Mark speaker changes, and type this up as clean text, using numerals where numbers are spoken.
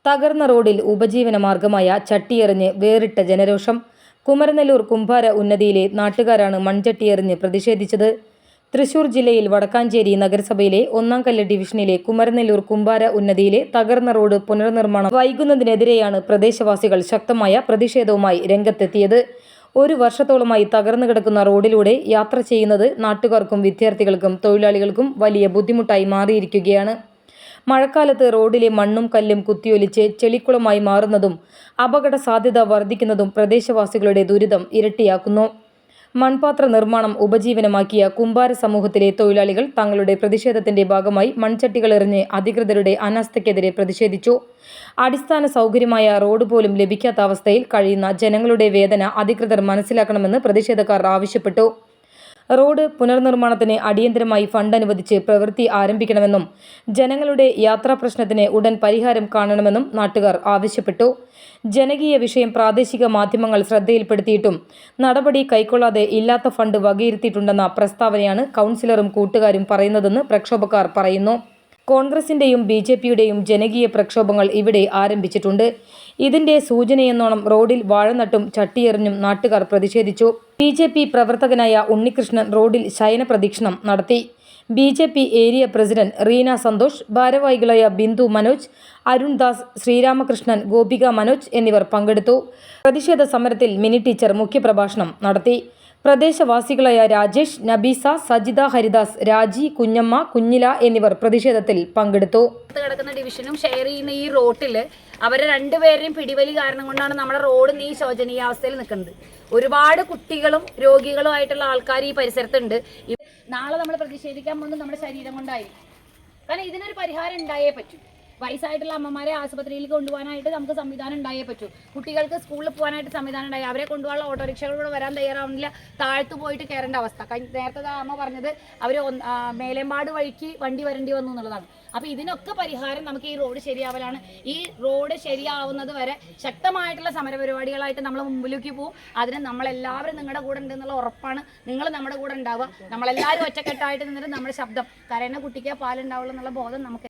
Speaker 1: തകർന്ന റോഡിൽ ഉപജീവന മാർഗമായ ചട്ടിയെറിഞ്ഞ് വേറിട്ട ജനരോഷം. കുമരനെല്ലൂർ കുംഭാര ഉന്നതിയിലെ നാട്ടുകാരാണ് മൺചട്ടിയെറിഞ്ഞ് പ്രതിഷേധിച്ചത്. തൃശൂർ ജില്ലയിൽ വടക്കാഞ്ചേരി നഗരസഭയിലെ ഒന്നാംകല്ല് ഡിവിഷനിലെ കുമരനെല്ലൂർ കുംഭാര ഉന്നതിയിലെ തകർന്ന റോഡ് പുനർനിർമ്മാണം വൈകുന്നതിനെതിരെയാണ് പ്രദേശവാസികൾ ശക്തമായ പ്രതിഷേധവുമായി രംഗത്തെത്തിയത്. ഒരു വർഷത്തോളമായി തകർന്നു കിടക്കുന്ന റോഡിലൂടെ യാത്ര ചെയ്യുന്നത് നാട്ടുകാർക്കും വിദ്യാർത്ഥികൾക്കും തൊഴിലാളികൾക്കും വലിയ ബുദ്ധിമുട്ടായി മാറിയിരിക്കുകയാണ്. മഴക്കാലത്ത് റോഡിലെ മണ്ണും കല്ലും കുത്തിയൊലിച്ച് ചെളിക്കുളമായി മാറുന്നതും അപകട സാധ്യത വർദ്ധിക്കുന്നതും പ്രദേശവാസികളുടെ ദുരിതം ഇരട്ടിയാക്കുന്നു. മൺപാത്ര നിർമ്മാണം ഉപജീവനമാക്കിയ കുംഭാര സമൂഹത്തിലെ തൊഴിലാളികൾ തങ്ങളുടെ പ്രതിഷേധത്തിന്റെ ഭാഗമായി മൺചട്ടികൾ എറിഞ്ഞ് അധികൃതരുടെ അനാസ്ഥയ്ക്കെതിരെ പ്രതിഷേധിച്ചു. അടിസ്ഥാന സൗകര്യമായ റോഡ് പോലും ലഭിക്കാത്ത അവസ്ഥയിൽ കഴിയുന്ന ജനങ്ങളുടെ വേദന അധികൃതർ മനസ്സിലാക്കണമെന്ന് പ്രതിഷേധക്കാർ ആവശ്യപ്പെട്ടു. റോഡ് പുനർനിർമ്മാണത്തിന് അടിയന്തരമായി ഫണ്ട് അനുവദിച്ച് പ്രവൃത്തി ആരംഭിക്കണമെന്നും ജനങ്ങളുടെ യാത്രാ പ്രശ്നത്തിന് ഉടൻ പരിഹാരം കാണണമെന്നും നാട്ടുകാർ ആവശ്യപ്പെട്ടു. ജനകീയ വിഷയം പ്രാദേശിക മാധ്യമങ്ങൾ ശ്രദ്ധയിൽപ്പെടുത്തിയിട്ടും നടപടി കൈക്കൊള്ളാതെ ഇല്ലാത്ത ഫണ്ട് വകയിരുത്തിയിട്ടുണ്ടെന്ന പ്രസ്താവനയാണ് കൗൺസിലറും കൂട്ടുകാരും പറയുന്നതെന്ന് പ്രക്ഷോഭക്കാർ പറയുന്നു. കോൺഗ്രസിന്റെയും BJPയുടെയും ജനകീയ പ്രക്ഷോഭങ്ങൾ ഇവിടെ ആരംഭിച്ചിട്ടുണ്ട്. ഇതിന്റെ സൂചനയെന്നോണം റോഡിൽ വാഴനട്ടും ചട്ടിയെറിഞ്ഞും നാട്ടുകാർ പ്രതിഷേധിച്ചു. BJP പ്രവർത്തകനായ ഉണ്ണികൃഷ്ണൻ റോഡിൽ ശയന പ്രദക്ഷിണം നടത്തി. BJP area president Reena Santhosh, ഭാരവാഹികളായ ബിന്ദു മനോജ്, അരുൺ ദാസ്, ശ്രീരാമകൃഷ്ണൻ, ഗോപിക മനോജ് എന്നിവർ പങ്കെടുത്തു. പ്രതിഷേധ സമരത്തിൽ മിനി ടീച്ചർ മുഖ്യപ്രഭാഷണം നടത്തി. പ്രദേശവാസികളായ രാജേഷ്, നബീസ, സജിത ഹരിദാസ്, രാജി, കുഞ്ഞമ്മ, കുഞ്ഞില എന്നിവർ പ്രതിഷേധത്തിൽ പങ്കെടുത്തു.
Speaker 2: കിടക്കുന്ന ഡിവിഷനും ഷെയർ ചെയ്യുന്ന ഈ റോട്ടിൽ അവരെ രണ്ടുപേരെയും പിടിവലി കാരണം കൊണ്ടാണ് നമ്മുടെ റോഡ് ഈ ശോചനീയാവസ്ഥയിൽ നിൽക്കുന്നത്. ഒരുപാട് കുട്ടികളും രോഗികളുമായിട്ടുള്ള ആൾക്കാർ ഈ പരിസരത്തുണ്ട്. നാളെ നമ്മൾ പ്രതിഷേധിക്കാൻ പോകുന്നത് നമ്മുടെ ശരീരം കൊണ്ടായിരിക്കും. കാരണം ഇതിനൊരു പരിഹാരം ഉണ്ടായേ പറ്റൂ. വയസ്സായിട്ടുള്ള അമ്മമാരെ ആശുപത്രിയിൽ കൊണ്ടുപോകാനായിട്ട് നമുക്ക് സംവിധാനം ഉണ്ടായേ പറ്റൂ. കുട്ടികൾക്ക് സ്കൂളിൽ പോകാനായിട്ട് സംവിധാനം ഉണ്ടായി. അവരെ കൊണ്ടുപോകാനുള്ള ഓട്ടോറിക്ഷകൾ കൂടെ വരാൻ തയ്യാറാവുന്നില്ല. താഴ്ത്തു പോയിട്ട് കയറേണ്ട അവസ്ഥ. നേരത്തെ അമ്മ പറഞ്ഞത് അവർ മേലേമ്പാട് വഴിക്ക് വണ്ടി വരേണ്ടി വന്നു എന്നുള്ളതാണ്. അപ്പോൾ ഇതിനൊക്കെ പരിഹാരം നമുക്ക് ഈ റോഡ് ശരിയാവലാണ്. ഈ റോഡ് ശരിയാവുന്നത് വരെ ശക്തമായിട്ടുള്ള സമരപരിപാടികളായിട്ട് നമ്മൾ മുമ്പിലേക്ക് പോകും. അതിന് നമ്മളെല്ലാവരും നിങ്ങളുടെ കൂടെ ഉണ്ടെന്നുള്ള ഉറപ്പാണ്. നിങ്ങൾ നമ്മുടെ കൂടെ ഉണ്ടാവുക. നമ്മളെല്ലാവരും ഒറ്റക്കെട്ടായിട്ട് നിന്നിട്ട് നമ്മുടെ ശബ്ദം കരയുന്ന കുട്ടിക്ക് പാലുണ്ടാവുള്ളൂ എന്നുള്ള ബോധം നമുക്ക്